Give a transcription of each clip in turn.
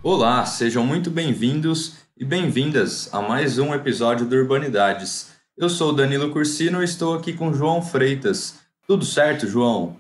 Olá, sejam muito bem-vindos e bem-vindas a mais um episódio do Urbanidades. Eu sou o Danilo Cursino e estou aqui com João Freitas. Tudo certo, João?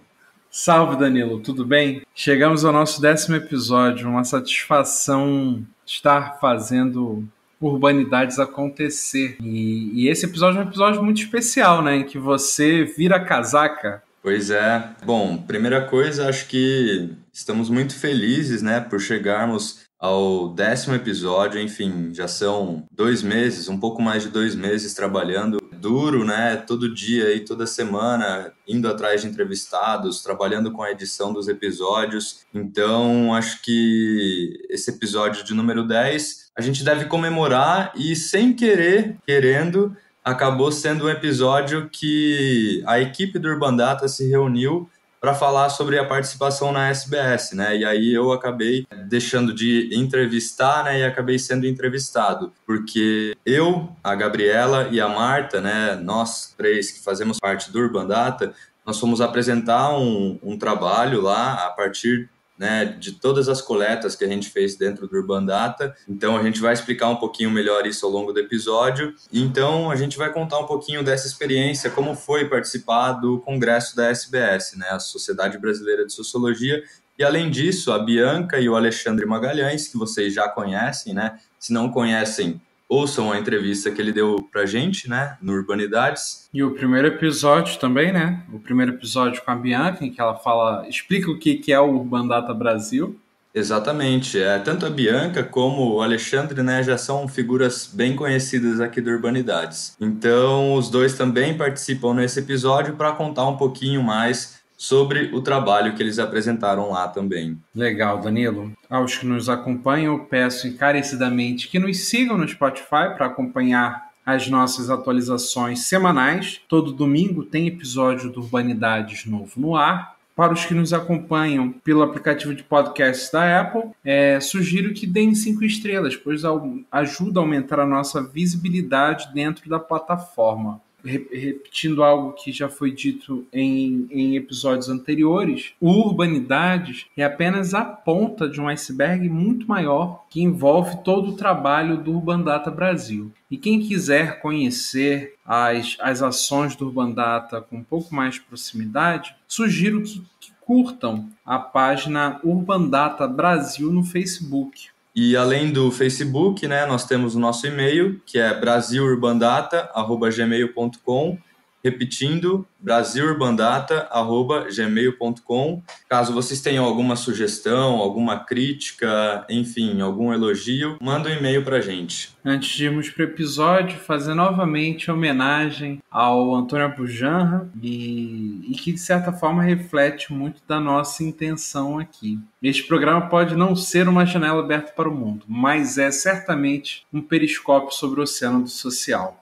Salve, Danilo, tudo bem? Chegamos ao nosso 10º episódio, uma satisfação estar fazendo Urbanidades acontecer. E esse episódio é um episódio muito especial, né? Em que você vira a casaca. Pois é. Bom, primeira coisa, acho que estamos muito felizes, né, por chegarmos ao 10º episódio. Enfim, já são 2 meses, um pouco mais de 2 meses trabalhando duro, né, todo dia e toda semana, indo atrás de entrevistados, trabalhando com a edição dos episódios. Então, acho que esse episódio de número 10 a gente deve comemorar e, sem querer, querendo, acabou sendo um episódio que a equipe do Urban Data se reuniu para falar sobre a participação na SBS, né? E aí eu acabei deixando de entrevistar, né? E acabei sendo entrevistado, porque eu, a Gabriela e a Marta, né? Nós três que fazemos parte do Urban Data, nós fomos apresentar um trabalho lá a partir, né, de todas as coletas que a gente fez dentro do Urban Data. Então a gente vai explicar um pouquinho melhor isso ao longo do episódio. Então a gente vai contar um pouquinho dessa experiência, como foi participar do congresso da SBS, né, a Sociedade Brasileira de Sociologia. E além disso, a Bianca e o Alexandre Magalhães, que vocês já conhecem, né? Se não conhecem, ouçam a entrevista que ele deu pra gente, né, no Urbanidades. E o primeiro episódio também, né? O primeiro episódio com a Bianca, em que ela explica o que é o Urban Data Brasil. Exatamente. Tanto a Bianca como o Alexandre, né, já são figuras bem conhecidas aqui do Urbanidades. Então, os dois também participam nesse episódio para contar um pouquinho mais sobre o trabalho que eles apresentaram lá também. Legal, Danilo. Aos que nos acompanham, eu peço encarecidamente que nos sigam no Spotify para acompanhar as nossas atualizações semanais. Todo domingo tem episódio do Urbanidades novo no ar. Para os que nos acompanham pelo aplicativo de podcasts da Apple, sugiro que deem 5 estrelas, pois ajuda a aumentar a nossa visibilidade dentro da plataforma. Repetindo algo que já foi dito em episódios anteriores, o Urbanidades é apenas a ponta de um iceberg muito maior que envolve todo o trabalho do Urban Data Brasil. E quem quiser conhecer as ações do Urban Data com um pouco mais de proximidade, sugiro que curtam a página Urban Data Brasil no Facebook. E além do Facebook, né, nós temos o nosso e-mail, que é brasilurbandata@gmail.com. Repetindo, brasilurbandata@gmail.com. Caso vocês tenham alguma sugestão, alguma crítica, enfim, algum elogio, manda um e-mail para a gente. Antes de irmos para o episódio, fazer novamente homenagem ao Antônio Abujamra e que, de certa forma, reflete muito da nossa intenção aqui. Este programa pode não ser uma janela aberta para o mundo, mas é certamente um periscópio sobre o oceano do social.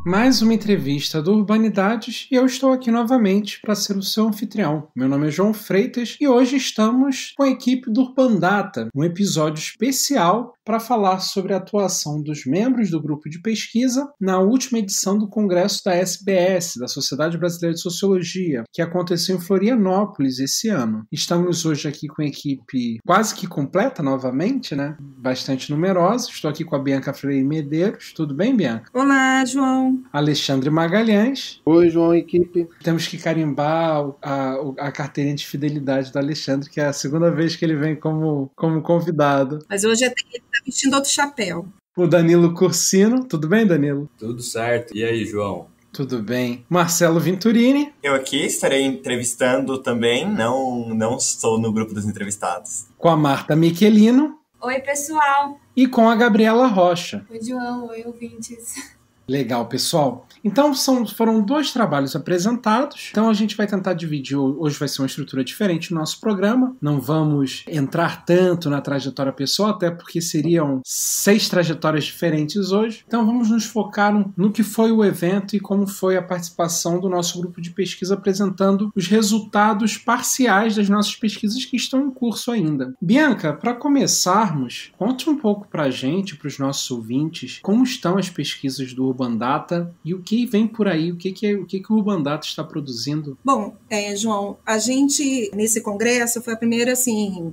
Mais uma entrevista do Urbanidades e eu estou aqui novamente para ser o seu anfitrião. Meu nome é João Freitas e hoje estamos com a equipe do Urban Data, um episódio especial para falar sobre a atuação dos membros do grupo de pesquisa na última edição do Congresso da SBS, da Sociedade Brasileira de Sociologia, que aconteceu em Florianópolis esse ano. Estamos hoje aqui com a equipe quase que completa novamente, né? Bastante numerosa. Estou aqui com a Bianca Freire Medeiros. Tudo bem, Bianca? Olá, João. Alexandre Magalhães. Oi, João, equipe. Temos que carimbar a carteirinha de fidelidade do Alexandre, que é a segunda vez que ele vem como convidado. Mas hoje ele está vestindo outro chapéu. O Danilo Cursino. Tudo bem, Danilo? Tudo certo. E aí, João? Tudo bem. Marcelo Venturini. Eu aqui estarei entrevistando também, não estou no grupo dos entrevistados. Com a Marta Michelino. Oi, pessoal. E com a Gabriela Rocha. Oi, João. Oi, ouvintes. Legal, pessoal. Então foram 2 trabalhos apresentados. Então a gente vai tentar dividir. Hoje vai ser uma estrutura diferente no nosso programa. Não vamos entrar tanto na trajetória pessoal, até porque seriam 6 trajetórias diferentes hoje. Então vamos nos focar no que foi o evento e como foi a participação do nosso grupo de pesquisa apresentando os resultados parciais das nossas pesquisas que estão em curso ainda. Bianca, para começarmos, conte um pouco para a gente, para os nossos ouvintes, como estão as pesquisas do Urban Data e o que vem por aí, o que o Urban Data está produzindo? Bom, João, a gente, nesse congresso, foi a primeira,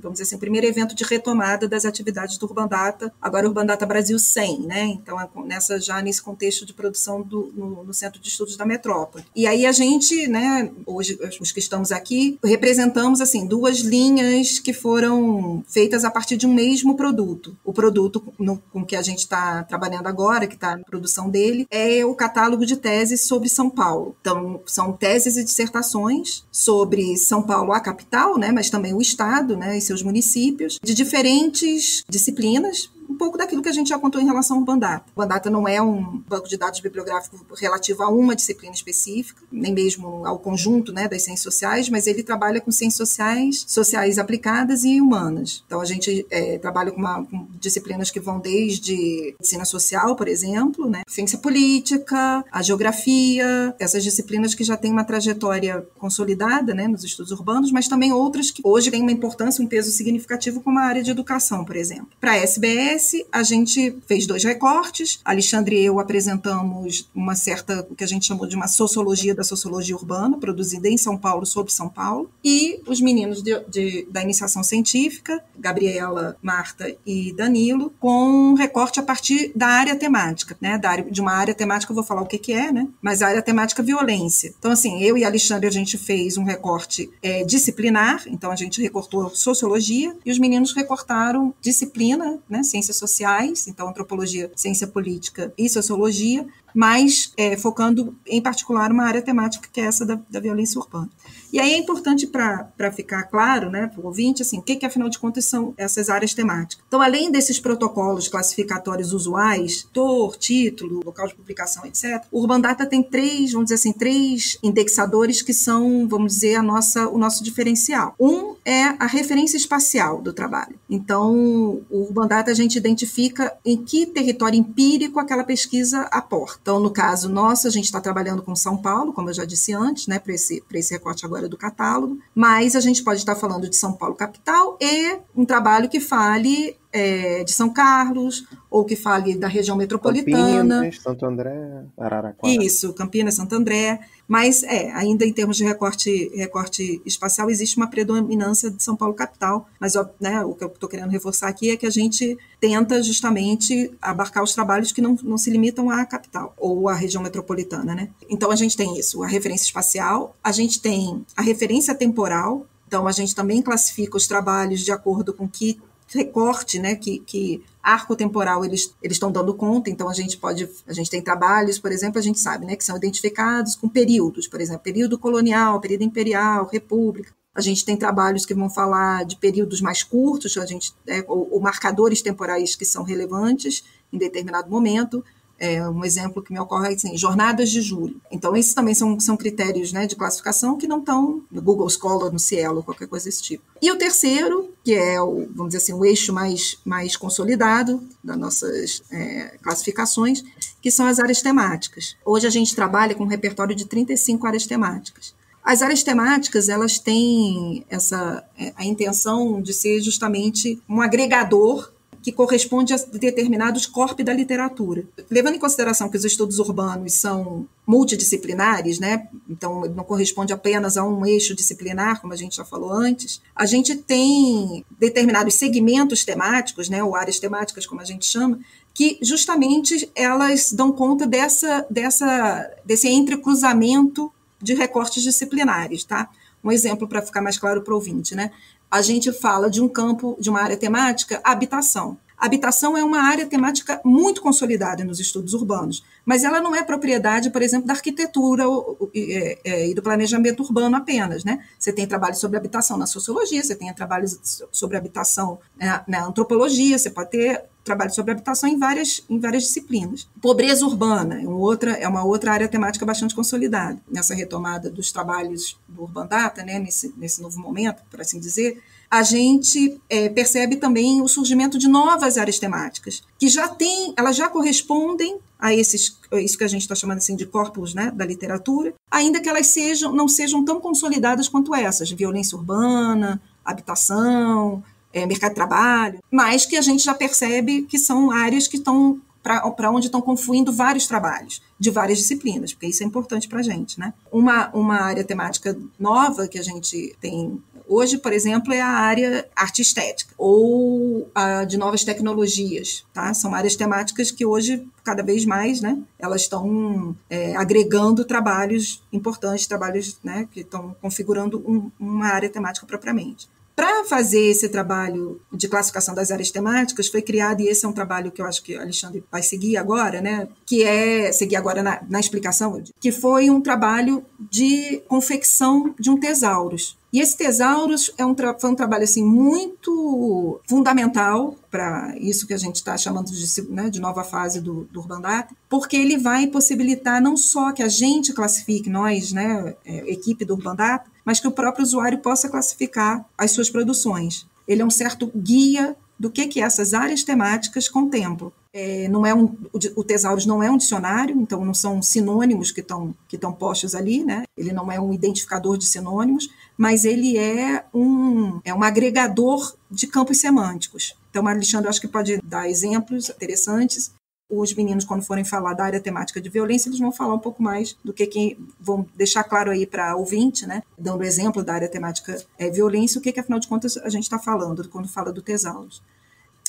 vamos dizer assim, o primeiro evento de retomada das atividades do Urban Data, agora o Urban Data Brasil 100, né? Então, nesse contexto de produção no Centro de Estudos da Metrópole. E aí a gente, né, hoje, os que estamos aqui, representamos, assim, 2 linhas que foram feitas a partir de um mesmo produto. O produto com que a gente está trabalhando agora, que está na produção dele, é o catálogo de teses sobre São Paulo. Então, são teses e dissertações sobre São Paulo, a capital, né, mas também o estado, né, e seus municípios, de diferentes disciplinas, um pouco daquilo que a gente já contou em relação ao Urban Data. O Urban Data não é um banco de dados bibliográfico relativo a uma disciplina específica, nem mesmo ao conjunto, né, das ciências sociais, mas ele trabalha com ciências sociais aplicadas e humanas. Então, a gente trabalha com disciplinas que vão desde medicina social, por exemplo, né, ciência política, a geografia, essas disciplinas que já têm uma trajetória consolidada, né, nos estudos urbanos, mas também outras que hoje têm uma importância, um peso significativo, como a área de educação, por exemplo. Para a SBS, a gente fez 2 recortes. Alexandre e eu apresentamos o que a gente chamou de uma sociologia da sociologia urbana, produzida em São Paulo, sobre São Paulo. E os meninos da iniciação científica, Gabriela, Marta e Danilo, com um recorte a partir da área temática, né? De uma área temática, eu vou falar o que é, né? Mas a área temática violência. Então, assim, eu e Alexandre, a gente fez um recorte disciplinar, então a gente recortou sociologia, e os meninos recortaram disciplina, né? Ciências sociais, então antropologia, ciência política e sociologia, mas focando em particular uma área temática que é essa da violência urbana. E aí é importante para ficar claro, né, para o ouvinte, assim, o que afinal de contas são essas áreas temáticas. Então, além desses protocolos classificatórios usuais, autor, título, local de publicação, etc., o Urban Data tem 3 indexadores que são, vamos dizer, o nosso diferencial. Um é a referência espacial do trabalho. Então, o Urban Data a gente identifica em que território empírico aquela pesquisa aporta. Então, no caso nosso, a gente está trabalhando com São Paulo, como eu já disse antes, né, para esse recorte agora do catálogo, mas a gente pode estar falando de São Paulo capital e um trabalho que fale de São Carlos, ou que fale da região metropolitana. Campinas, Santo André, Araraquara. Isso, Campinas, Santo André. Mas, ainda em termos de recorte espacial, existe uma predominância de São Paulo capital. Mas, né, o que eu estou querendo reforçar aqui é que a gente tenta justamente abarcar os trabalhos que não se limitam à capital, ou à região metropolitana, né? Então, a gente tem isso, a referência espacial, a gente tem a referência temporal. Então, a gente também classifica os trabalhos de acordo com que recorte, né, que arco temporal eles estão dando conta. Então a gente tem trabalhos, por exemplo, a gente sabe, né, que são identificados com períodos, por exemplo, período colonial, período imperial, república. A gente tem trabalhos que vão falar de períodos mais curtos, ou marcadores temporais que são relevantes em determinado momento. Um exemplo que me ocorre é assim, jornadas de julho. Então, esses também são critérios, né, de classificação que não estão no Google Scholar, no Cielo, qualquer coisa desse tipo. E o terceiro, que é vamos dizer assim, o eixo mais consolidado das nossas classificações, que são as áreas temáticas. Hoje a gente trabalha com um repertório de 35 áreas temáticas. As áreas temáticas, elas têm a intenção de ser justamente um agregador que corresponde a determinados corpos da literatura. Levando em consideração que os estudos urbanos são multidisciplinares, né? Então não corresponde apenas a um eixo disciplinar, como a gente já falou antes, a gente tem determinados segmentos temáticos, né? Ou áreas temáticas, como a gente chama, que justamente elas dão conta desse entrecruzamento de recortes disciplinares, tá? Um exemplo para ficar mais claro para o ouvinte, né? A gente fala de um campo, de uma área temática, habitação. A habitação é uma área temática muito consolidada nos estudos urbanos, mas ela não é propriedade, por exemplo, da arquitetura e do planejamento urbano apenas, né? Você tem trabalho sobre habitação na sociologia, você tem trabalhos sobre habitação na antropologia, você pode ter trabalho sobre habitação em várias disciplinas. Pobreza urbana é uma outra área temática bastante consolidada. Nessa retomada dos trabalhos do Urban Data, né, nesse novo momento, por assim dizer, a gente percebe também o surgimento de novas áreas temáticas, que elas já correspondem a isso que a gente está chamando assim de corpos, né, da literatura, ainda que elas não sejam tão consolidadas quanto essas, violência urbana, habitação, mercado de trabalho, mas que a gente já percebe que são áreas que estão para onde estão confluindo vários trabalhos de várias disciplinas, porque isso é importante para a gente, né? Uma área temática nova que a gente tem hoje, por exemplo, é a área arte estética ou a de novas tecnologias, tá? São áreas temáticas que hoje, cada vez mais, né, elas estão agregando trabalhos importantes, trabalhos, né, que estão configurando uma área temática propriamente. Para fazer esse trabalho de classificação das áreas temáticas, foi criado, e esse é um trabalho que eu acho que o Alexandre vai seguir agora, né, que é seguir agora na explicação, que foi um trabalho de confecção de um tesaurus. E esse tesaurus foi um trabalho assim, muito fundamental para isso que a gente está chamando de nova fase do Urban Data, porque ele vai possibilitar não só que a gente classifique, nós, né, equipe do Urban Data, mas que o próprio usuário possa classificar as suas produções. Ele é um certo guia do que essas áreas temáticas contemplam. O tesaurus não é um dicionário, então não são sinônimos que estão postos ali, né? Ele não é um identificador de sinônimos, mas ele é um agregador de campos semânticos. Então, Alexandre, eu acho que pode dar exemplos interessantes. Os meninos, quando forem falar da área temática de violência, eles vão falar um pouco mais do que vão deixar claro aí para ouvinte, né? Dando exemplo da área temática violência, o que afinal de contas a gente está falando quando fala do tesaurus.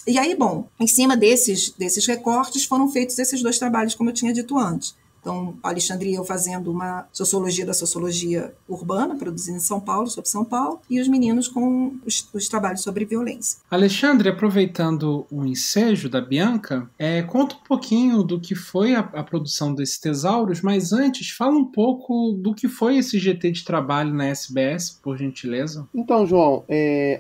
E aí, bom, em cima desses recortes foram feitos esses dois trabalhos, como eu tinha dito antes. Então, a Alexandre e eu fazendo uma sociologia da sociologia urbana, produzindo em São Paulo, sobre São Paulo, e os meninos com os trabalhos sobre violência. Alexandre, aproveitando o ensejo da Bianca, conta um pouquinho do que foi a produção desses tesauros, mas antes, fala um pouco do que foi esse GT de trabalho na SBS, por gentileza. Então, João,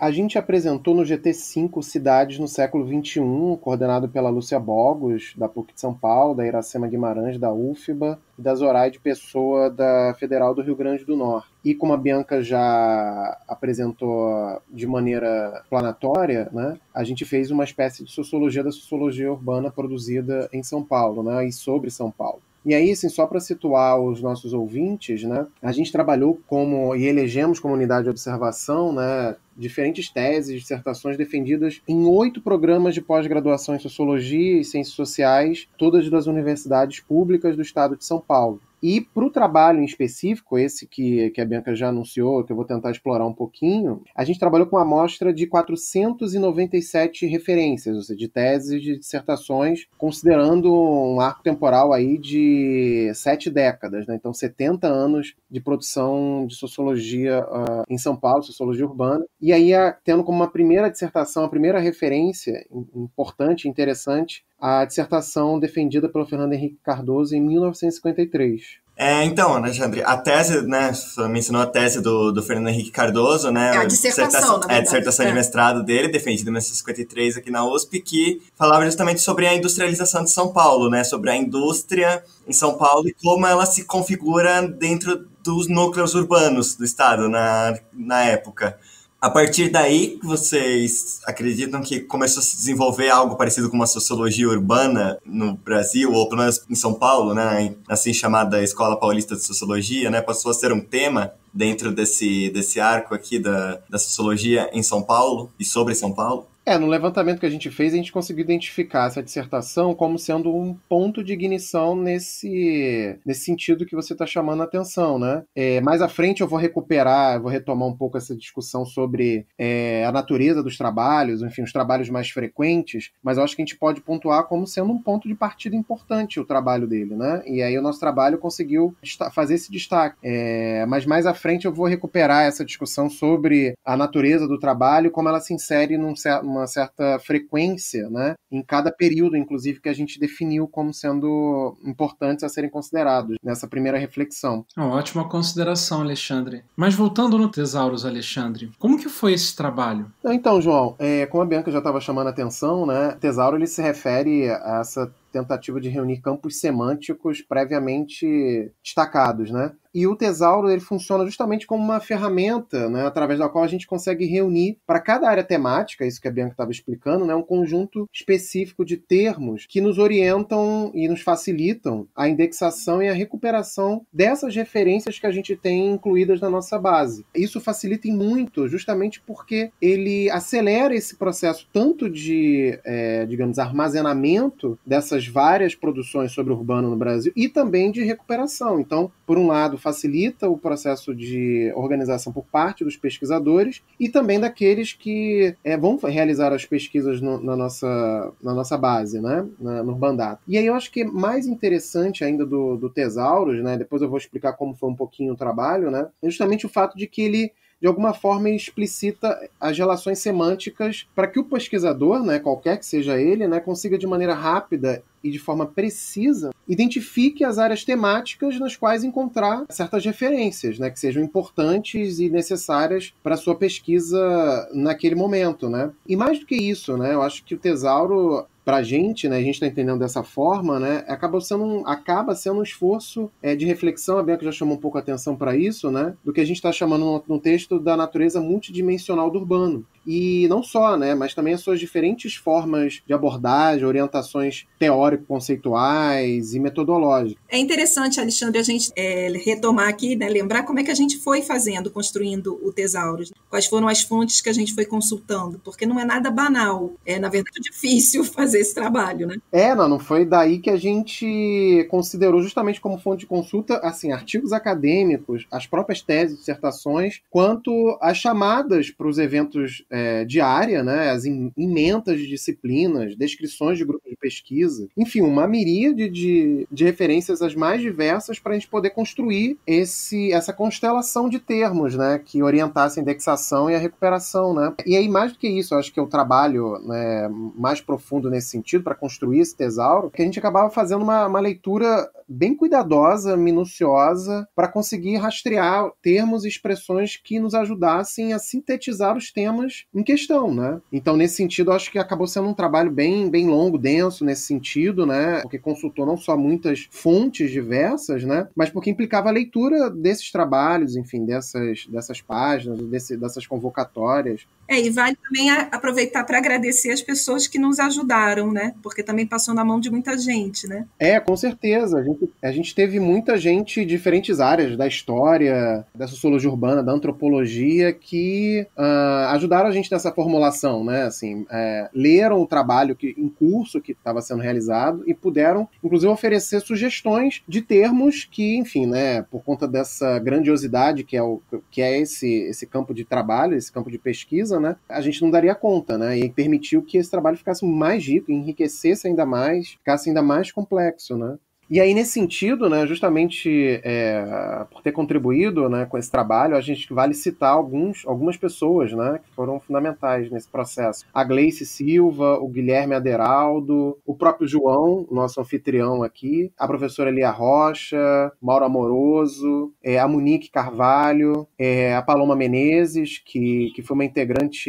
a gente apresentou no GT 5 Cidades no século XXI, coordenado pela Lúcia Bogos, da PUC de São Paulo, da Iracema Guimarães, da UFBA, e da Zoraide Pessoa, da Federal do Rio Grande do Norte. E como a Bianca já apresentou de maneira planatória, né, a gente fez uma espécie de sociologia da sociologia urbana produzida em São Paulo, né, e sobre São Paulo. E aí, assim, só para situar os nossos ouvintes, né, a gente trabalhou e elegemos como unidade de observação, né, diferentes teses, dissertações defendidas em 8 programas de pós-graduação em Sociologia e Ciências Sociais, todas das universidades públicas do estado de São Paulo. E para o trabalho em específico, esse que a Bianca já anunciou, que eu vou tentar explorar um pouquinho, a gente trabalhou com uma amostra de 497 referências, ou seja, de teses e de dissertações, considerando um arco temporal aí de 7 décadas, né? Então 70 anos de produção de sociologia em São Paulo, sociologia urbana. E aí, tendo como uma primeira dissertação, a primeira referência importante, interessante, a dissertação defendida pelo Fernando Henrique Cardoso em 1953. Então, Alexandre, a tese, né, você mencionou a tese do Fernando Henrique Cardoso, né? A dissertação, na verdade. A dissertação de mestrado dele, defendida em 1953 aqui na USP, que falava justamente sobre a industrialização de São Paulo, né? Sobre a indústria em São Paulo e como ela se configura dentro dos núcleos urbanos do estado na época. A partir daí, vocês acreditam que começou a se desenvolver algo parecido com uma sociologia urbana no Brasil, ou pelo menos em São Paulo, né? Assim chamada Escola Paulista de Sociologia, né? Passou a ser um tema dentro desse arco aqui da sociologia em São Paulo e sobre São Paulo? No levantamento que a gente fez, a gente conseguiu identificar essa dissertação como sendo um ponto de ignição nesse sentido que você está chamando a atenção, né? Mais à frente eu vou retomar um pouco essa discussão sobre a natureza dos trabalhos, enfim, os trabalhos mais frequentes, mas eu acho que a gente pode pontuar como sendo um ponto de partida importante o trabalho dele, né? E aí o nosso trabalho conseguiu fazer esse destaque. Mas mais à frente eu vou recuperar essa discussão sobre a natureza do trabalho, como ela se insere num uma certa frequência, né, em cada período, inclusive, que a gente definiu como sendo importantes a serem considerados nessa primeira reflexão. Ótima consideração, Alexandre. Mas voltando no Tesauros, Alexandre, como que foi esse trabalho? Então, João, como a Bianca já estava chamando a atenção, né, Tesauro ele se refere a essa tentativa de reunir campos semânticos previamente destacados, né? E o Tesauro ele funciona justamente como uma ferramenta, né, através da qual a gente consegue reunir para cada área temática, isso que a Bianca estava explicando, né, um conjunto específico de termos que nos orientam e nos facilitam a indexação e a recuperação dessas referências que a gente tem incluídas na nossa base. Isso facilita em muito, justamente porque ele acelera esse processo tanto de, digamos, armazenamento dessas várias produções sobre o urbano no Brasil e também de recuperação. Então, por um lado, facilita o processo de organização por parte dos pesquisadores e também daqueles que vão realizar as pesquisas na nossa base, né, no Urbandata. E aí eu acho que mais interessante ainda do Tesauros, né, depois eu vou explicar como foi um pouquinho o trabalho, né, é justamente o fato de que ele de alguma forma explicita as relações semânticas para que o pesquisador, né, qualquer que seja ele, né, consiga de maneira rápida e de forma precisa identifique as áreas temáticas nas quais encontrar certas referências, né, que sejam importantes e necessárias para a sua pesquisa naquele momento, né? E mais do que isso, né, eu acho que o Tesauro para a gente, né, a gente está entendendo dessa forma, né, acaba sendo um esforço de reflexão, a Bianca já chamou um pouco a atenção para isso, né, do que a gente está chamando no texto da natureza multidimensional do urbano. E não só, né, mas também as suas diferentes formas de abordagem, orientações teórico-conceituais e metodológicas. É interessante, Alexandre, a gente retomar aqui, né, lembrar como é que a gente foi construindo o Tesauros, quais foram as fontes que a gente foi consultando, porque não é nada banal, na verdade, difícil fazer esse trabalho, né? Não foi daí que a gente considerou justamente como fonte de consulta, assim, artigos acadêmicos, as próprias teses, dissertações, quanto as chamadas para os eventos de área, né, as ementas de disciplinas, descrições de grupos de pesquisa, enfim, uma miríade de referências as mais diversas para a gente poder construir essa constelação de termos, né, que orientassem a indexação e a recuperação, né. E aí, mais do que isso, eu acho que é o trabalho, né, mais profundo nesse sentido, para construir esse tesauro, que a gente acabava fazendo uma leitura bem cuidadosa, minuciosa, para conseguir rastrear termos e expressões que nos ajudassem a sintetizar os temas em questão, né? Então, nesse sentido, acho que acabou sendo um trabalho bem longo, denso nesse sentido, né? Porque consultou não só muitas fontes diversas, né? Mas porque implicava a leitura desses trabalhos, enfim, dessas páginas, dessas convocatórias. E vale também aproveitar para agradecer as pessoas que nos ajudaram, né? Porque também passou na mão de muita gente, né? Com certeza. A gente teve muita gente de diferentes áreas da história, da sociologia urbana, da antropologia, que ajudaram a gente nessa formulação, né? Assim, leram o trabalho em curso que estava sendo realizado e puderam, inclusive, oferecer sugestões de termos que, enfim, né? Por conta dessa grandiosidade que é esse campo de trabalho, esse campo de pesquisa, né? A gente não daria conta, né? E permitiu que esse trabalho ficasse mais rico, enriquecesse ainda mais, ficasse ainda mais complexo, né? E aí, nesse sentido, né, justamente por ter contribuído, né, com esse trabalho, a gente vale citar algumas pessoas, né, que foram fundamentais nesse processo. A Gleice Silva, o Guilherme Aderaldo, o próprio João, nosso anfitrião aqui, a professora Elia Rocha, Mauro Amoroso, a Monique Carvalho, a Paloma Menezes, que foi uma integrante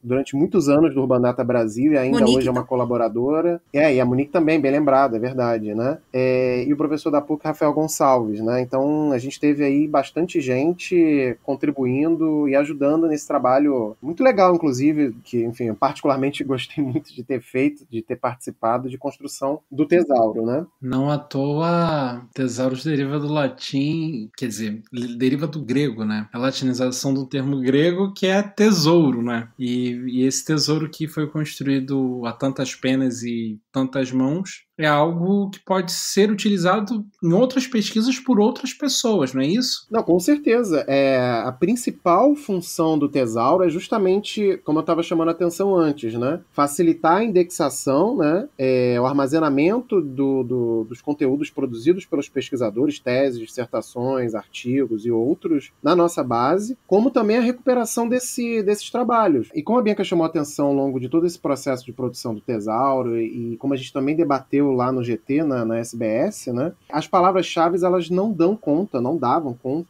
durante muitos anos do Urbandata Brasil e ainda Monique hoje é uma colaboradora. E a Monique também, bem lembrada, é verdade, né? E o professor da PUC, Rafael Gonçalves, né? Então a gente teve aí bastante gente contribuindo e ajudando nesse trabalho muito legal, inclusive, que, enfim, eu particularmente gostei muito de ter feito, de ter participado de construção do Tesauro, né? Não à toa, Tesauros deriva do latim, quer dizer, deriva do grego, né? A latinização do termo grego que é tesouro, né? E esse tesouro que foi construído a tantas penas e tantas mãos é algo que pode ser utilizado em outras pesquisas por outras pessoas, não é isso? Não, com certeza. A principal função do tesauro é justamente, como eu estava chamando a atenção antes, né? Facilitar a indexação, né? O armazenamento dos conteúdos produzidos pelos pesquisadores, teses, dissertações, artigos e outros, na nossa base, como também a recuperação desses trabalhos. E como a Bianca chamou a atenção ao longo de todo esse processo de produção do tesauro, e como a gente também debateu lá no GT, na SBS, né? As palavras-chave, elas não davam conta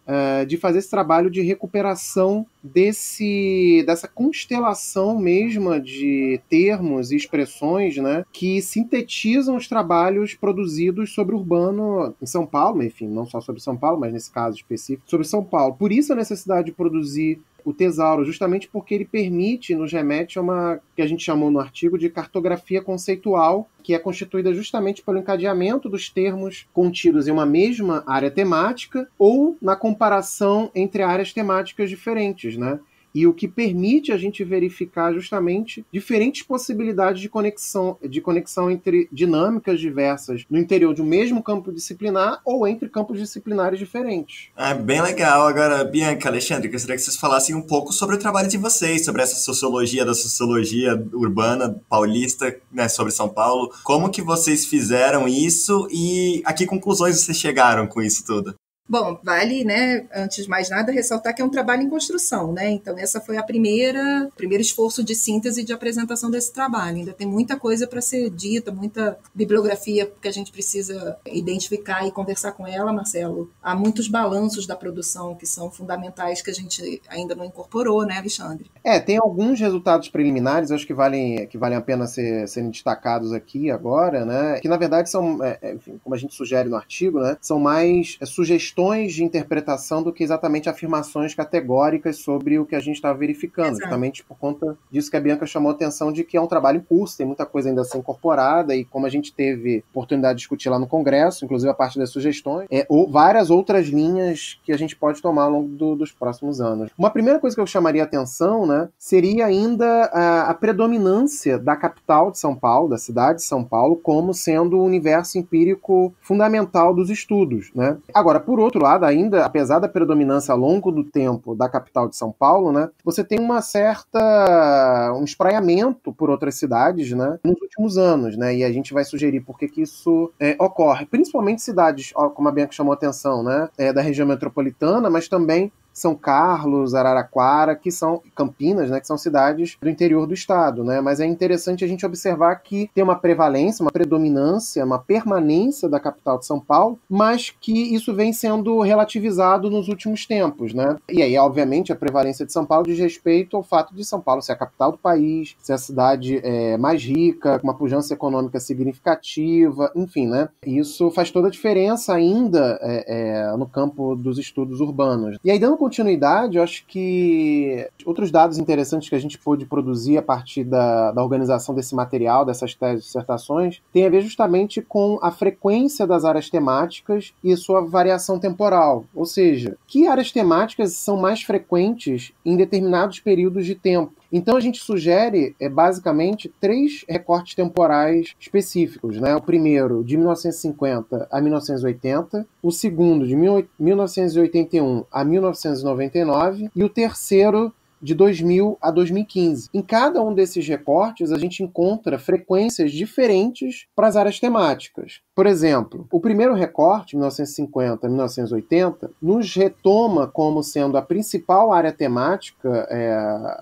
de fazer esse trabalho de recuperação dessa constelação mesma de termos e expressões, né, que sintetizam os trabalhos produzidos sobre o urbano em São Paulo, enfim, não só sobre São Paulo, mas nesse caso específico, sobre São Paulo. Por isso a necessidade de produzir o tesauro, justamente porque ele nos remete a uma, que a gente chamou no artigo, de cartografia conceitual, que é constituída justamente pelo encadeamento dos termos contidos em uma mesma área temática ou na comparação entre áreas temáticas diferentes, né? E o que permite a gente verificar justamente diferentes possibilidades de conexão entre dinâmicas diversas no interior de um mesmo campo disciplinar ou entre campos disciplinares diferentes. Bem legal. Agora, Bianca, Alexandre, gostaria que vocês falassem um pouco sobre o trabalho de vocês, sobre essa sociologia da sociologia urbana paulista, né, sobre São Paulo. Como que vocês fizeram isso e a que conclusões vocês chegaram com isso tudo? Bom, vale, né, antes de mais nada, ressaltar que é um trabalho em construção, né? Então, essa foi o primeiro esforço de síntese e de apresentação desse trabalho. Ainda tem muita coisa para ser dita, muita bibliografia que a gente precisa identificar e conversar com ela, Marcelo. Há muitos balanços da produção que são fundamentais que a gente ainda não incorporou, né, Alexandre? Tem alguns resultados preliminares, acho que valem a pena serem destacados aqui agora, né? Que, na verdade, são, enfim, como a gente sugere no artigo, né? São mais sugestões de interpretação do que exatamente afirmações categóricas sobre o que a gente estava verificando. Exato. Justamente por conta disso que a Bianca chamou a atenção de que é um trabalho em curso, tem muita coisa ainda a ser incorporada, e como a gente teve oportunidade de discutir lá no Congresso, inclusive a parte das sugestões, ou várias outras linhas que a gente pode tomar ao longo dos próximos anos. Uma primeira coisa que eu chamaria a atenção, né, seria ainda a predominância da capital de São Paulo, da cidade de São Paulo, como sendo o universo empírico fundamental dos estudos, né? Agora, por outro lado, ainda, apesar da predominância ao longo do tempo da capital de São Paulo, né, você tem um espraiamento por outras cidades, né, nos últimos anos, né, e a gente vai sugerir por que isso ocorre. Principalmente cidades, como a Bianca chamou a atenção, né, da região metropolitana, mas também São Carlos, Araraquara, Campinas, né, que são cidades do interior do estado, né? Mas é interessante a gente observar que tem uma prevalência, uma predominância, uma permanência da capital de São Paulo, mas que isso vem sendo relativizado nos últimos tempos, né? E aí, obviamente, a prevalência de São Paulo diz respeito ao fato de São Paulo ser a capital do país, ser a cidade mais rica, com uma pujança econômica significativa, enfim, né? Isso faz toda a diferença ainda no campo dos estudos urbanos. E aí, dando continuidade, eu acho que outros dados interessantes que a gente pôde produzir a partir da organização desse material, dessas teses e dissertações, tem a ver justamente com a frequência das áreas temáticas e sua variação temporal. Ou seja, que áreas temáticas são mais frequentes em determinados períodos de tempo. Então a gente sugere, basicamente, 3 recortes temporais específicos, né? O primeiro, de 1950 a 1980, o segundo, de 1981 a 1999, e o terceiro, de 2000 a 2015. Em cada um desses recortes, a gente encontra frequências diferentes para as áreas temáticas. Por exemplo, o primeiro recorte, 1950 a 1980, nos retoma como sendo a principal área temática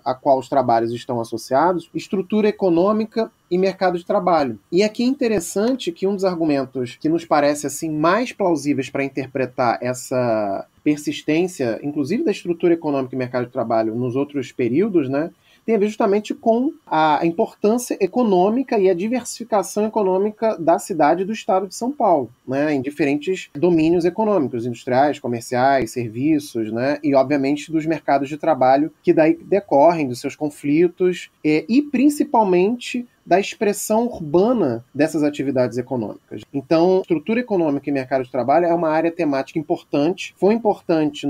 a qual os trabalhos estão associados, estrutura econômica e mercado de trabalho. E aqui é interessante que um dos argumentos que nos parece assim mais plausíveis para interpretar essa persistência, inclusive da estrutura econômica e mercado de trabalho nos outros períodos, né, tem a ver justamente com a importância econômica e a diversificação econômica da cidade e do estado de São Paulo, né, em diferentes domínios econômicos, industriais, comerciais, serviços, né, e obviamente dos mercados de trabalho que daí decorrem dos seus conflitos e principalmente da expressão urbana dessas atividades econômicas. Então, estrutura econômica e mercado de trabalho é uma área temática importante, foi importante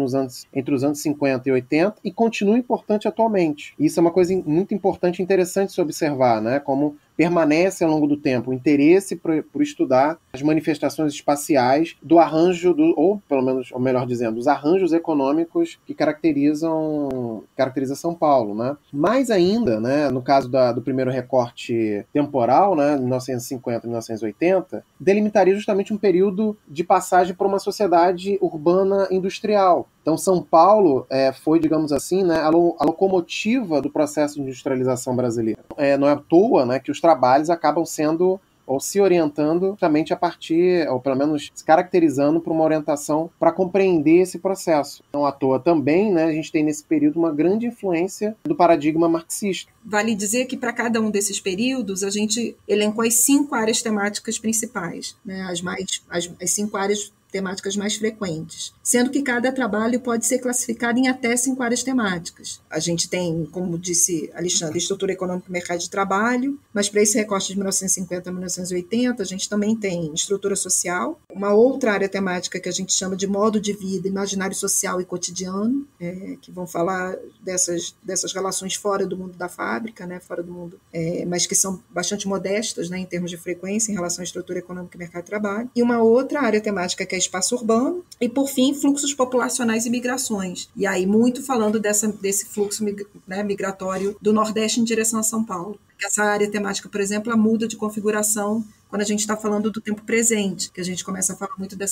entre os anos 50 e 80 e continua importante atualmente. Isso é uma coisa muito importante e interessante de se observar, né? Como permanece ao longo do tempo o interesse por estudar as manifestações espaciais do arranjo, ou pelo menos, ou melhor dizendo, os arranjos econômicos que caracteriza São Paulo, né? Mais ainda, né, no caso do primeiro recorte temporal, né, 1950 e 1980, delimitaria justamente um período de passagem para uma sociedade urbana industrial. Então, São Paulo foi, digamos assim, né, a locomotiva do processo de industrialização brasileira. Não é à toa, né, que os trabalhos acabam sendo ou se orientando justamente a partir, ou pelo menos se caracterizando por uma orientação para compreender esse processo. Não à toa também, né, a gente tem nesse período uma grande influência do paradigma marxista. Vale dizer que para cada um desses períodos a gente elencou as 5 áreas temáticas principais, né, as 5 áreas temáticas mais frequentes, sendo que cada trabalho pode ser classificado em até 5 áreas temáticas. A gente tem, como disse Alexandre, estrutura econômica e mercado de trabalho, mas para esse recorte de 1950 a 1980, a gente também tem estrutura social, uma outra área temática que a gente chama de modo de vida, imaginário social e cotidiano, que vão falar dessas relações fora do mundo da fábrica, né, fora do mundo, mas que são bastante modestas, né, em termos de frequência em relação à estrutura econômica e mercado de trabalho. E uma outra área temática que é espaço urbano, e, por fim, fluxos populacionais e migrações. E aí, muito falando desse fluxo, né, migratório do Nordeste em direção a São Paulo. Essa área temática, por exemplo, ela muda de configuração quando a gente está falando do tempo presente, que a gente começa a falar muito da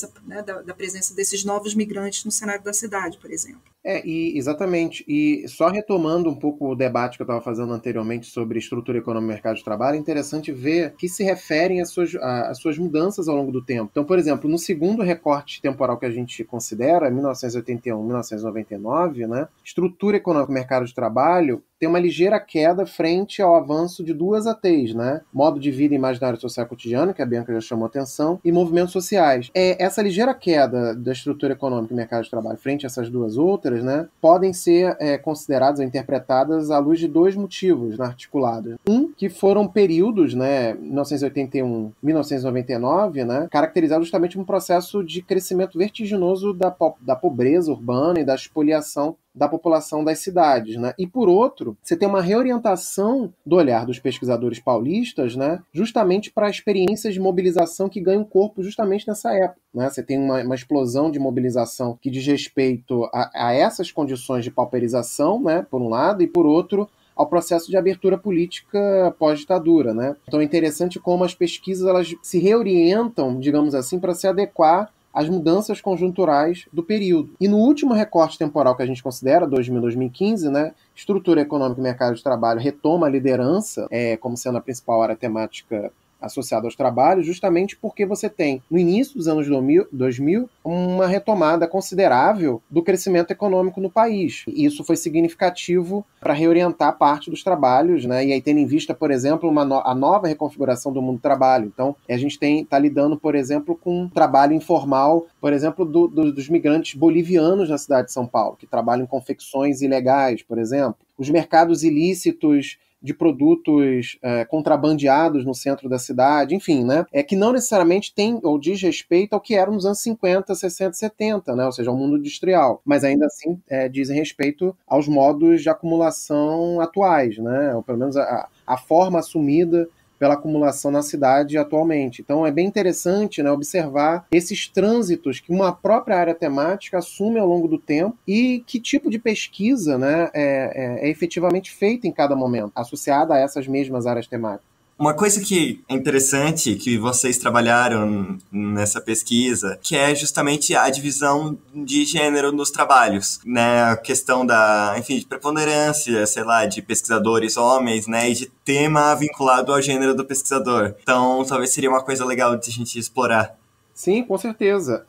presença desses novos migrantes no cenário da cidade, por exemplo. Exatamente. E só retomando um pouco o debate que eu estava fazendo anteriormente sobre estrutura econômica e mercado de trabalho, é interessante ver que se referem às suas mudanças ao longo do tempo. Então, por exemplo, no segundo recorte temporal que a gente considera, 1981-1999, né, estrutura econômica e mercado de trabalho tem uma ligeira queda frente ao avanço de 2 ATs, né? Modo de vida e imaginário social cotidiano, que a Bianca já chamou atenção, e movimentos sociais. Essa ligeira queda da estrutura econômica e mercado de trabalho frente a essas duas outras, né, podem ser consideradas ou interpretadas à luz de 2 motivos, né, articulados. Que foram períodos, né, 1981, 1999, né, caracterizados justamente por um processo de crescimento vertiginoso da pobreza urbana e da expoliação da população das cidades, né? E por outro, você tem uma reorientação do olhar dos pesquisadores paulistas, né, justamente para experiências de mobilização que ganham corpo justamente nessa época, né? Você tem uma explosão de mobilização que diz respeito a essas condições de pauperização, né, por um lado, e por outro, ao processo de abertura política pós-ditadura, né? Então é interessante como as pesquisas elas se reorientam, digamos assim, para se adequar as mudanças conjunturais do período. E no último recorte temporal que a gente considera, 2000-2015, né, estrutura econômica e mercado de trabalho retoma a liderança como sendo a principal área temática associada aos trabalhos, justamente porque você tem, no início dos anos 2000, uma retomada considerável do crescimento econômico no país. E isso foi significativo para reorientar parte dos trabalhos, né? E aí tendo em vista, por exemplo, a nova reconfiguração do mundo do trabalho. Então, a gente está lidando, por exemplo, com um trabalho informal, por exemplo, dos migrantes bolivianos na cidade de São Paulo, que trabalham em confecções ilegais, por exemplo. Os mercados ilícitos de produtos contrabandeados no centro da cidade, enfim, né? Que não necessariamente tem ou diz respeito ao que era nos anos 50, 60, 70, né? Ou seja, ao mundo industrial, mas ainda assim dizem respeito aos modos de acumulação atuais, né? Ou pelo menos a forma assumida pela acumulação na cidade atualmente. Então é bem interessante, né, observar esses trânsitos que uma própria área temática assume ao longo do tempo e que tipo de pesquisa, né, é efetivamente feita em cada momento, associada a essas mesmas áreas temáticas. Uma coisa que é interessante que vocês trabalharam nessa pesquisa, que é justamente a divisão de gênero nos trabalhos, né? A questão de preponderância, sei lá, de pesquisadores homens, né? E de tema vinculado ao gênero do pesquisador. Então, talvez seria uma coisa legal de a gente explorar. Sim, com certeza.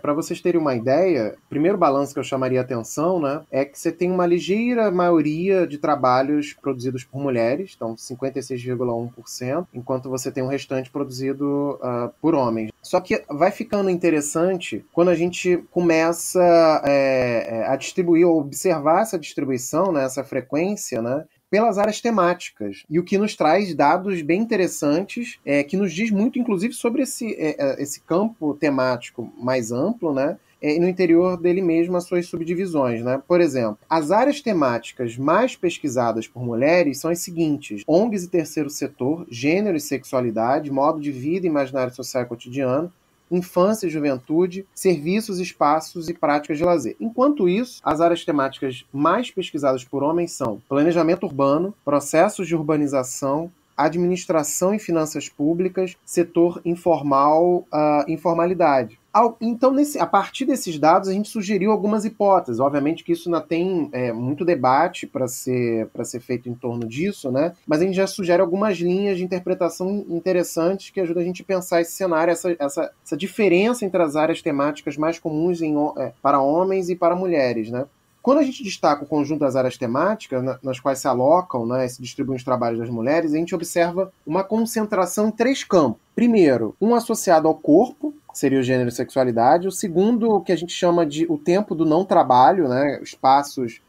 Para vocês terem uma ideia, o primeiro balanço que eu chamaria a atenção, né, é que você tem uma ligeira maioria de trabalhos produzidos por mulheres, então 56,1%, enquanto você tem um restante produzido por homens. Só que vai ficando interessante quando a gente começa a distribuir ou observar essa distribuição, né, essa frequência, né, pelas áreas temáticas, e o que nos traz dados bem interessantes, que nos diz muito, inclusive, sobre esse campo temático mais amplo, né, e no interior dele mesmo as suas subdivisões, né? Por exemplo, as áreas temáticas mais pesquisadas por mulheres são as seguintes: ONGs e terceiro setor, gênero e sexualidade, modo de vida, imaginário social e cotidiano, infância e juventude, serviços, espaços e práticas de lazer. Enquanto isso, as áreas temáticas mais pesquisadas por homens são planejamento urbano, processos de urbanização, administração e finanças públicas, setor informal, informalidade. Então, a partir desses dados, a gente sugeriu algumas hipóteses. Obviamente que isso ainda tem muito debate para ser feito em torno disso, né? Mas a gente já sugere algumas linhas de interpretação interessantes que ajudam a gente a pensar esse cenário, essa diferença entre as áreas temáticas mais comuns para homens e para mulheres, né? Quando a gente destaca o conjunto das áreas temáticas, nas quais se alocam, né, se distribuem os trabalhos das mulheres, a gente observa uma concentração em 3 campos. Primeiro, um associado ao corpo, que seria o gênero e sexualidade. O segundo, o que a gente chama de o tempo do não trabalho, né,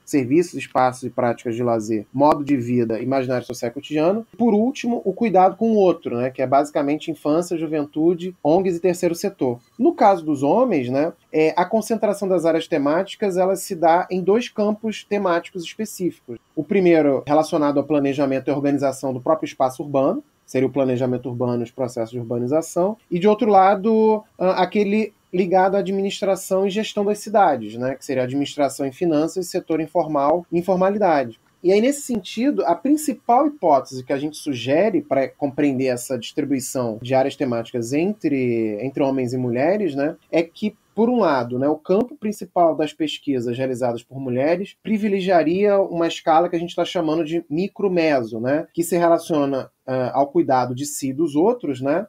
serviços, espaços e práticas de lazer, modo de vida, imaginário social e cotidiano. Por último, o cuidado com o outro, né, que é basicamente infância, juventude, ONGs e terceiro setor. No caso dos homens, né, a concentração das áreas temáticas ela se dá em 2 campos temáticos específicos. O primeiro, relacionado ao planejamento e organização do próprio espaço urbano, seria o planejamento urbano e os processos de urbanização, e de outro lado, aquele ligado à administração e gestão das cidades, né, que seria administração e finanças, setor informal e informalidade. E aí, nesse sentido, a principal hipótese que a gente sugere para compreender essa distribuição de áreas temáticas entre homens e mulheres, né, é que, por um lado, né, o campo principal das pesquisas realizadas por mulheres privilegiaria uma escala que a gente está chamando de micro-meso, né, que se relaciona ao cuidado de si e dos outros, né,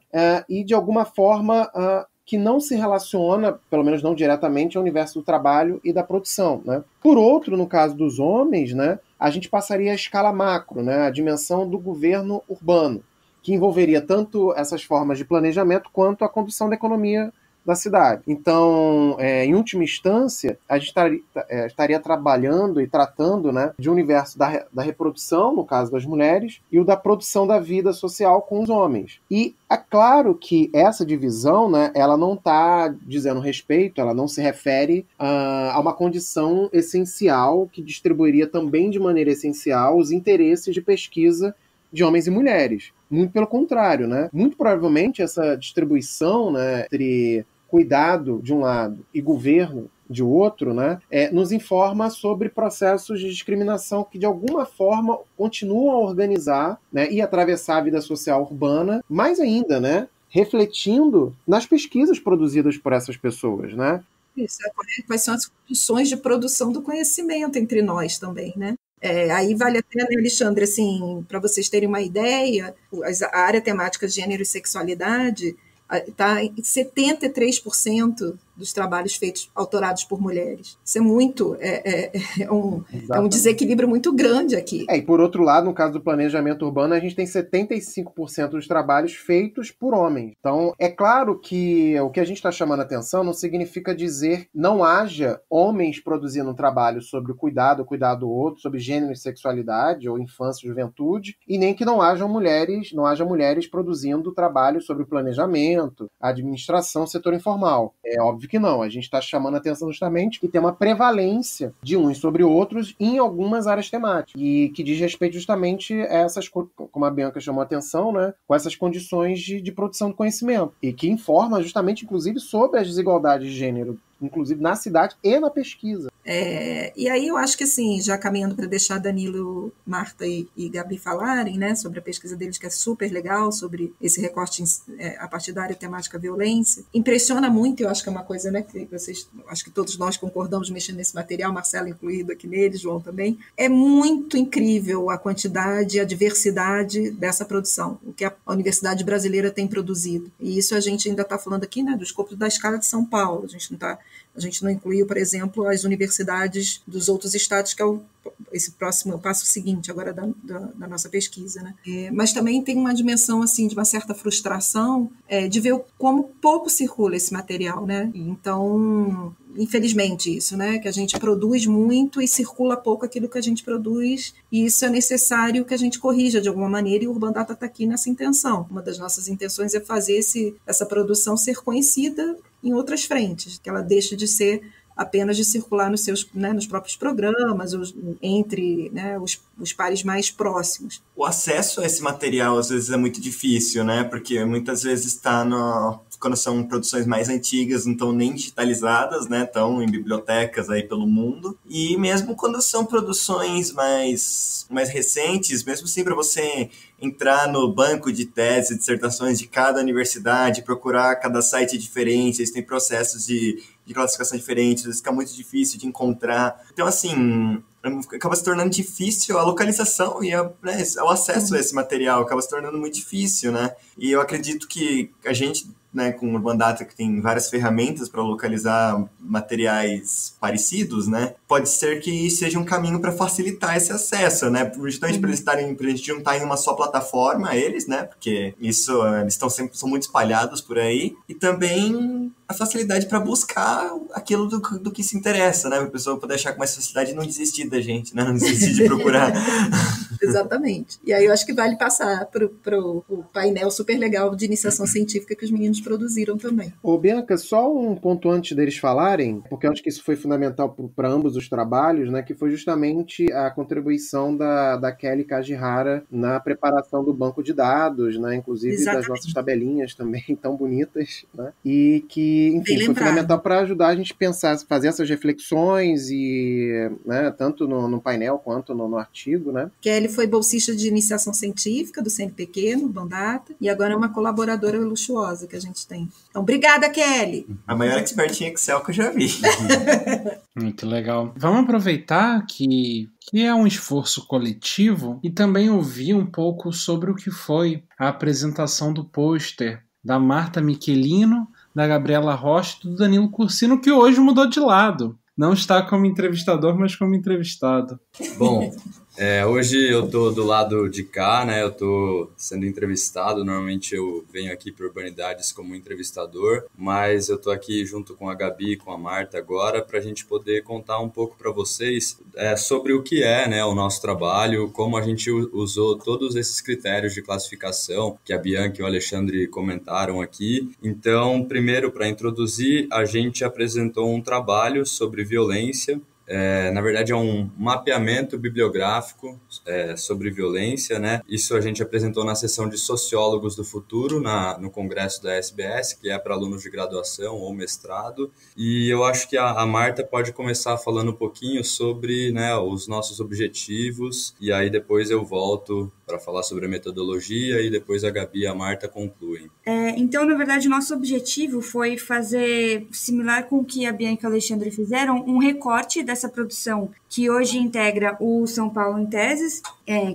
e, de alguma forma, que não se relaciona, pelo menos não diretamente, ao universo do trabalho e da produção, né. Por outro, no caso dos homens, né, a gente passaria à escala macro, né, a dimensão do governo urbano, que envolveria tanto essas formas de planejamento quanto a condução da economia da cidade. Então, em última instância, a gente estaria trabalhando e tratando, né, de um universo da reprodução, no caso das mulheres, e o da produção da vida social com os homens. E é claro que essa divisão, né, ela não está dizendo respeito, ela não se refere a uma condição essencial que distribuiria também de maneira essencial os interesses de pesquisa de homens e mulheres. Muito pelo contrário, né? Muito provavelmente essa distribuição, né, entre cuidado de um lado e governo de outro, né, nos informa sobre processos de discriminação que de alguma forma continuam a organizar, né, e atravessar a vida social urbana, mais ainda, né, refletindo nas pesquisas produzidas por essas pessoas, né? Isso, quais são as condições de produção do conhecimento entre nós também, né? Aí vale a pena, Alexandre, assim, para vocês terem uma ideia, a área temática gênero e sexualidade está em 73% dos trabalhos feitos, autorados por mulheres. Isso é muito, um desequilíbrio muito grande aqui. E por outro lado, no caso do planejamento urbano, a gente tem 75% dos trabalhos feitos por homens. Então, é claro que o que a gente está chamando a atenção não significa dizer não haja homens produzindo um trabalho sobre o cuidado do outro, sobre gênero e sexualidade, ou infância e juventude, e nem que não haja mulheres produzindo trabalho sobre o planejamento, a administração, setor informal. É óbvio que não. A gente está chamando a atenção justamente que tem uma prevalência de uns sobre outros em algumas áreas temáticas, e que diz respeito justamente a essas, como a Bianca chamou a atenção, né, com essas condições de produção de conhecimento, e que informa justamente, inclusive, sobre as desigualdades de gênero, inclusive na cidade e na pesquisa. E aí eu acho que, assim, já caminhando para deixar Danilo, Marta e Gabi falarem, né, sobre a pesquisa deles, que é super legal, sobre esse recorte a partir da área temática violência, impressiona muito, eu acho que é uma coisa, né, que acho que todos nós concordamos mexendo nesse material, Marcelo incluído aqui nele, João também, é muito incrível a quantidade e a diversidade dessa produção, o que a Universidade Brasileira tem produzido. E isso a gente ainda está falando aqui, né, do escopo da escala de São Paulo, a gente não incluiu, por exemplo, as universidades universidades dos outros estados, que é esse próximo passo seguinte agora da nossa pesquisa, né? Mas também tem uma dimensão assim de uma certa frustração de ver como pouco circula esse material, né? Então, infelizmente isso, né? Que a gente produz muito e circula pouco aquilo que a gente produz, e isso é necessário que a gente corrija de alguma maneira, e o Urban Data está aqui nessa intenção. Uma das nossas intenções é fazer essa produção ser conhecida em outras frentes, que ela deixe de ser apenas de circular nos próprios programas, entre, né, os pares mais próximos. O acesso a esse material às vezes é muito difícil, né? Porque muitas vezes está quando são produções mais antigas, não estão nem digitalizadas, né? Estão em bibliotecas aí pelo mundo. E mesmo quando são produções mais recentes, mesmo assim para você entrar no banco de teses e dissertações de cada universidade, procurar cada site diferente, eles têm processos de classificação diferentes, fica muito difícil de encontrar. Então, assim, acaba se tornando difícil a localização e o acesso a esse material, acaba se tornando muito difícil, né? E eu acredito que a gente, né, com o Urban Data, que tem várias ferramentas para localizar materiais parecidos, né, pode ser que seja um caminho para facilitar esse acesso, né, justamente para a gente juntar em uma só plataforma eles, né, porque eles são muito espalhados por aí, e também a facilidade para buscar aquilo do que se interessa, né, para a pessoa poder achar com mais facilidade e não desistir da gente, né, não desistir de procurar. Exatamente. E aí eu acho que vale passar para o painel super legal de iniciação científica que os meninos produziram também. Ô, Bianca, só um ponto antes deles falarem, porque eu acho que isso foi fundamental para ambos os trabalhos, né, que foi justamente a contribuição da Kelly Kajihara na preparação do banco de dados, né, inclusive Exatamente. das nossas tabelinhas também tão bonitas, né, e que, enfim, Bem foi lembrado. fundamental para ajudar a gente a pensar, fazer essas reflexões, e, né, tanto no painel quanto no artigo, né. Kelly foi bolsista de iniciação científica do CNPq, no Urban Data, e agora é uma colaboradora luxuosa que a gente tem. Então, obrigada, Kelly! A maior expert em Excel que eu já vi. Muito legal. Vamos aproveitar que é um esforço coletivo e também ouvir um pouco sobre o que foi a apresentação do pôster da Marta Michelino, da Gabriela Rocha e do Danilo Cursino, que hoje mudou de lado. Não está como entrevistador, mas como entrevistado. Bom, hoje eu tô do lado de cá, né? Eu tô sendo entrevistado. Normalmente eu venho aqui para Urbanidades como entrevistador, mas eu tô aqui junto com a Gabi e com a Marta agora para a gente poder contar um pouco para vocês sobre o que é, né, o nosso trabalho, como a gente usou todos esses critérios de classificação que a Bianca e o Alexandre comentaram aqui. Então, primeiro, para introduzir, a gente apresentou um trabalho sobre violência. Na verdade, é um mapeamento bibliográfico sobre violência, né? Isso a gente apresentou na sessão de Sociólogos do Futuro, no congresso da SBS, que é para alunos de graduação ou mestrado. E eu acho que a Marta pode começar falando um pouquinho sobre, né, os nossos objetivos, e aí depois eu volto para falar sobre a metodologia, e depois a Gabi e a Marta concluem. Então, na verdade, o nosso objetivo foi fazer, similar com o que a Bianca e o Alexandre fizeram, um recorte dessa produção que hoje integra o São Paulo em Teses,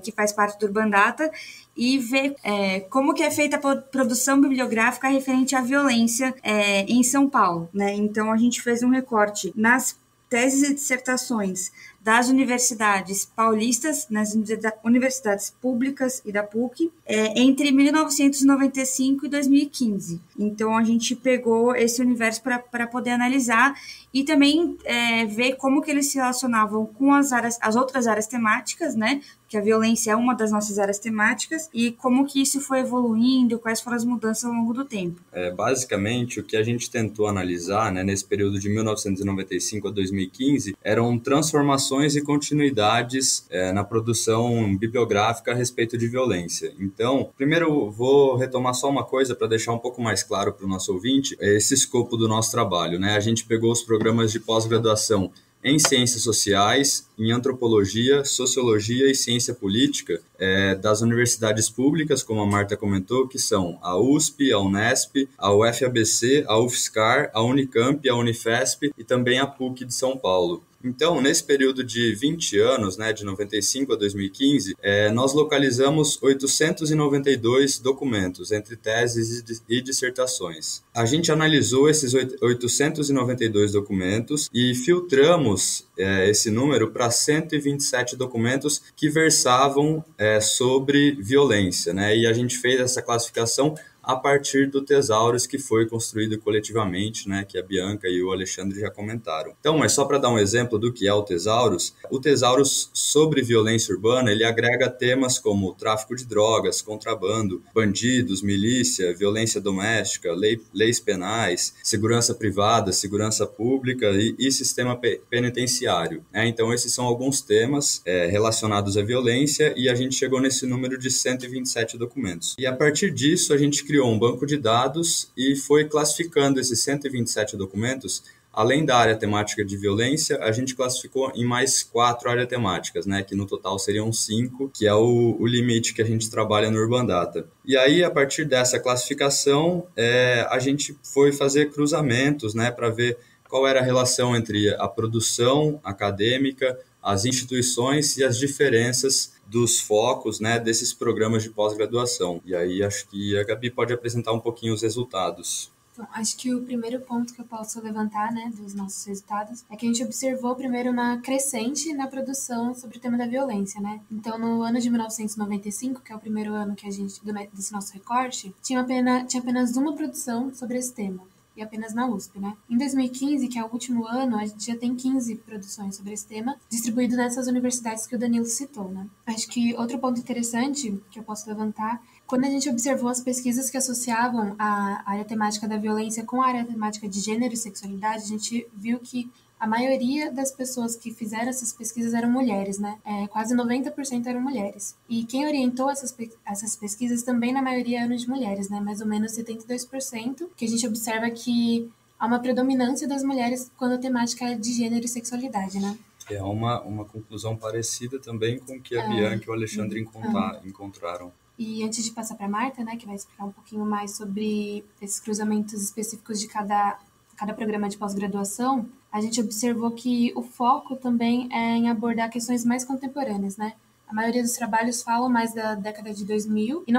que faz parte do Urban Data, e ver como que é feita a produção bibliográfica referente à violência em São Paulo, né? Então, a gente fez um recorte nas teses e dissertações das universidades paulistas, nas universidades públicas e da PUC, entre 1995 e 2015. Então, a gente pegou esse universo para poder analisar e também ver como que eles se relacionavam com as outras áreas temáticas, né? Que a violência é uma das nossas áreas temáticas, e como que isso foi evoluindo, quais foram as mudanças ao longo do tempo. Basicamente, o que a gente tentou analisar, né, nesse período de 1995 a 2015 eram transformações e continuidades na produção bibliográfica a respeito de violência. Então, primeiro vou retomar só uma coisa para deixar um pouco mais claro para o nosso ouvinte esse escopo do nosso trabalho, né? A gente pegou os programas de pós-graduação em Ciências Sociais, em Antropologia, Sociologia e Ciência Política das universidades públicas, como a Marta comentou, que são a USP, a Unesp, a UFABC, a UFSCar, a Unicamp, a Unifesp e também a PUC de São Paulo. Então, nesse período de 20 anos, né, de 95 a 2015, nós localizamos 892 documentos, entre teses e dissertações. A gente analisou esses 892 documentos e filtramos esse número para 127 documentos que versavam sobre violência, né? E a gente fez essa classificação a partir do Thesaurus, que foi construído coletivamente, né, que a Bianca e o Alexandre já comentaram. Então, mas só para dar um exemplo do que é o Thesaurus sobre violência urbana, ele agrega temas como tráfico de drogas, contrabando, bandidos, milícia, violência doméstica, leis penais, segurança privada, segurança pública e sistema penitenciário. Então, esses são alguns temas relacionados à violência e a gente chegou nesse número de 127 documentos. E a partir disso, a gente criou um banco de dados e foi classificando esses 127 documentos. Além da área temática de violência, a gente classificou em mais 4 áreas temáticas, né, que no total seriam 5, que é o limite que a gente trabalha no Urban Data. E aí, a partir dessa classificação, a gente foi fazer cruzamentos, né, para ver qual era a relação entre a produção acadêmica, as instituições e as diferenças dos focos, né, desses programas de pós-graduação. E aí acho que a Gabi pode apresentar um pouquinho os resultados. Então, acho que o primeiro ponto que eu posso levantar, né, dos nossos resultados é que a gente observou primeiro uma crescente na produção sobre o tema da violência, né? Então, no ano de 1995, que é o primeiro ano que a gente desse nosso recorte, tinha apenas uma produção sobre esse tema. E apenas na USP, né? Em 2015, que é o último ano, a gente já tem 15 produções sobre esse tema, distribuído nessas universidades que o Danilo citou, né? Acho que outro ponto interessante que eu posso levantar, quando a gente observou as pesquisas que associavam a área temática da violência com a área temática de gênero e sexualidade, a gente viu que a maioria das pessoas que fizeram essas pesquisas eram mulheres, né? Quase 90% eram mulheres. E quem orientou essas pesquisas também, na maioria, eram de mulheres, né? Mais ou menos 72%, que a gente observa que há uma predominância das mulheres quando a temática é de gênero e sexualidade, né? É uma conclusão parecida também com o que a Bianca e o Alexandre encontraram. E antes de passar para a Marta, né, que vai explicar um pouquinho mais sobre esses cruzamentos específicos de cada programa de pós-graduação, a gente observou que o foco também é em abordar questões mais contemporâneas, né? A maioria dos trabalhos falam mais da década de 2000 e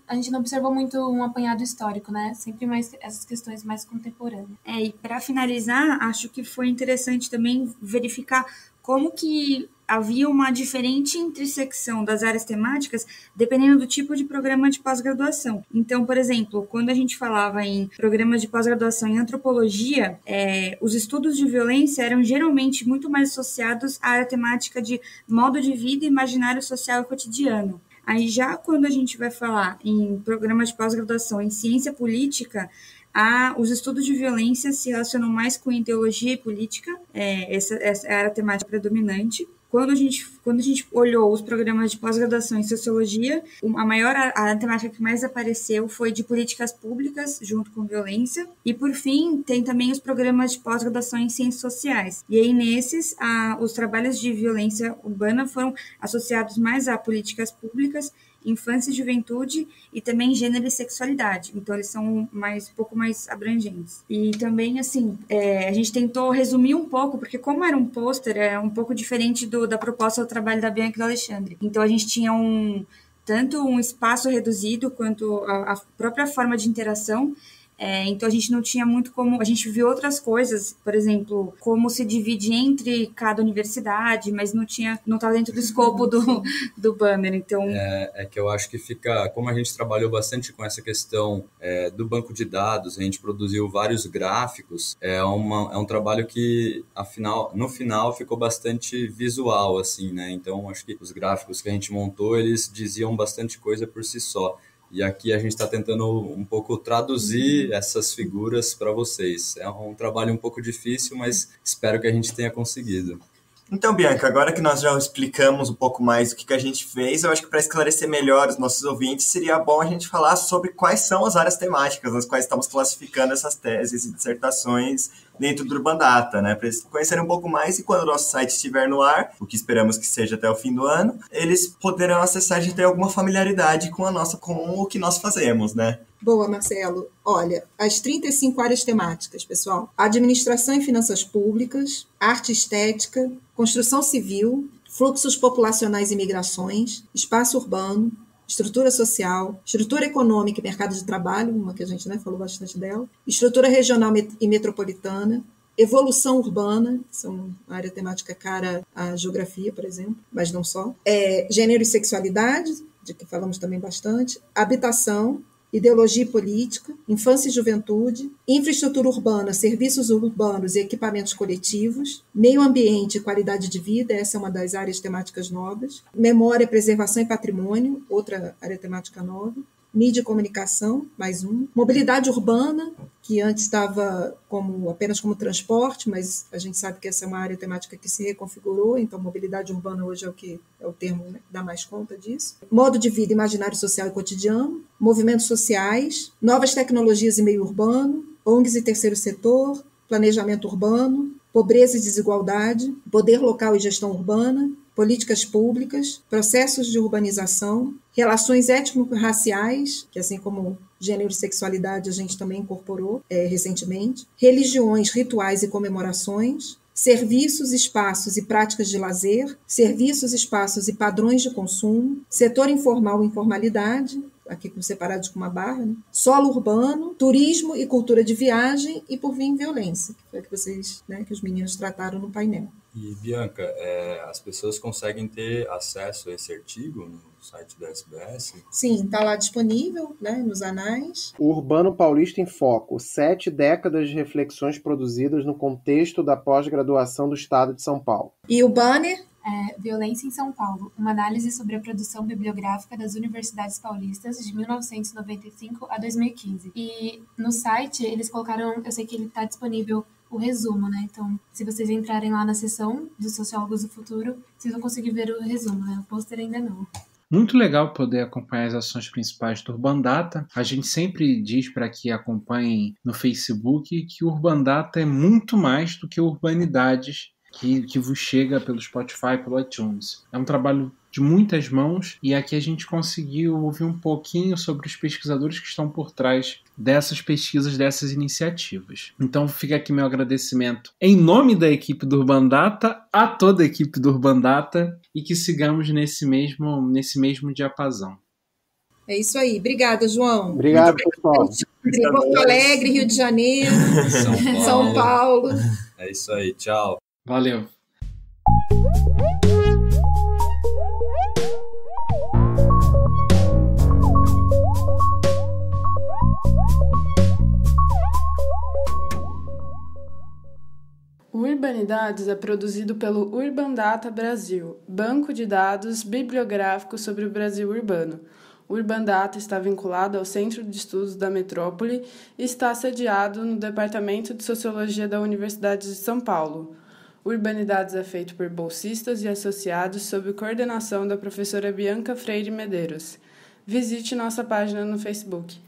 a gente não observou muito um apanhado histórico, né? Sempre mais essas questões mais contemporâneas. E para finalizar, acho que foi interessante também verificar como que havia uma diferente intersecção das áreas temáticas dependendo do tipo de programa de pós-graduação. Então, por exemplo, quando a gente falava em programas de pós-graduação em antropologia, os estudos de violência eram geralmente muito mais associados à área temática de modo de vida, imaginário social e cotidiano. Aí já quando a gente vai falar em programas de pós-graduação em ciência política, os estudos de violência se relacionam mais com ideologia e política, essa é a área temática predominante. Quando a gente olhou os programas de pós-graduação em sociologia, a temática que mais apareceu foi de políticas públicas, junto com violência. E, por fim, tem também os programas de pós-graduação em ciências sociais. E aí, nesses, os trabalhos de violência urbana foram associados mais a políticas públicas, infância e juventude e também gênero e sexualidade. Então, eles são um pouco mais abrangentes. E também, assim, a gente tentou resumir um pouco, porque como era um pôster, é um pouco diferente da proposta do trabalho da Bianca e do Alexandre. Então, a gente tinha tanto um espaço reduzido, quanto a própria forma de interação. Então, a gente não tinha muito como... A gente viu outras coisas, por exemplo, como se divide entre cada universidade, mas não estava dentro do escopo do banner, então... É que eu acho que fica... Como a gente trabalhou bastante com essa questão do banco de dados, a gente produziu vários gráficos, é um trabalho que, no final, ficou bastante visual, assim, né? Então, acho que os gráficos que a gente montou, eles diziam bastante coisa por si só. E aqui a gente está tentando um pouco traduzir essas figuras para vocês. É um trabalho um pouco difícil, mas espero que a gente tenha conseguido. Então, Bianca, agora que nós já explicamos um pouco mais o que a gente fez, eu acho que para esclarecer melhor os nossos ouvintes, seria bom a gente falar sobre quais são as áreas temáticas nas quais estamos classificando essas teses e dissertações dentro do Urban Data, né? Para eles conhecerem um pouco mais e quando o nosso site estiver no ar, o que esperamos que seja até o fim do ano, eles poderão acessar e ter alguma familiaridade com o que nós fazemos, né? Boa, Marcelo. Olha, as 35 áreas temáticas, pessoal. Administração e finanças públicas, arte e estética, construção civil, fluxos populacionais e migrações, espaço urbano, estrutura social, estrutura econômica e mercado de trabalho, uma que a gente falou bastante dela, estrutura regional e metropolitana, evolução urbana, são uma área temática cara à geografia, por exemplo, mas não só, gênero e sexualidade, de que falamos também bastante, habitação, ideologia e política, infância e juventude, infraestrutura urbana, serviços urbanos e equipamentos coletivos, meio ambiente e qualidade de vida, essa é uma das áreas temáticas novas, memória, preservação e patrimônio, outra área temática nova, mídia e comunicação, mais um, mobilidade urbana, que antes estava apenas como transporte, mas a gente sabe que essa é uma área temática que se reconfigurou, então mobilidade urbana hoje é o termo que dá mais conta disso. Modo de vida, imaginário social e cotidiano, movimentos sociais, novas tecnologias e meio urbano, ONGs e terceiro setor, planejamento urbano, pobreza e desigualdade, poder local e gestão urbana, políticas públicas, processos de urbanização, relações étnico-raciais, que assim como gênero e sexualidade a gente também incorporou recentemente, religiões, rituais e comemorações, serviços, espaços e práticas de lazer, serviços, espaços e padrões de consumo, setor informal e informalidade, aqui separados com uma barra, solo urbano, turismo e cultura de viagem e, por fim, violência, que foi que vocês, que os meninos trataram no painel. E, Bianca, as pessoas conseguem ter acesso a esse artigo no site da SBS? Sim, está lá disponível, nos anais. O Urbano Paulista em Foco, 7 décadas de reflexões produzidas no contexto da pós-graduação do Estado de São Paulo. E o banner? Violência em São Paulo, uma análise sobre a produção bibliográfica das universidades paulistas de 1995 a 2015. E no site eles colocaram, eu sei que ele está disponível o resumo, Então, se vocês entrarem lá na seção dos Sociólogos do Futuro, vocês vão conseguir ver o resumo, O pôster ainda não. Muito legal poder acompanhar as ações principais do Urban Data. A gente sempre diz para que acompanhem no Facebook que o Urban Data é muito mais do que Urbanidades, que vos chega pelo Spotify, pelo iTunes. É um trabalho de muitas mãos e aqui a gente conseguiu ouvir um pouquinho sobre os pesquisadores que estão por trás dessas pesquisas, dessas iniciativas. Então fica aqui meu agradecimento em nome da equipe do Urban Data, a toda a equipe do Urban Data e que sigamos nesse mesmo diapasão. É isso aí. Obrigada, João. Obrigado, pessoal. Porto Alegre, Rio de Janeiro, São Paulo. É isso aí. Tchau. Valeu. O Urbanidades é produzido pelo Urban Data Brasil, banco de dados bibliográficos sobre o Brasil urbano. O Urban Data está vinculado ao Centro de Estudos da Metrópole e está sediado no Departamento de Sociologia da Universidade de São Paulo. O Urbanidades é feito por bolsistas e associados sob coordenação da professora Bianca Freire Medeiros. Visite nossa página no Facebook.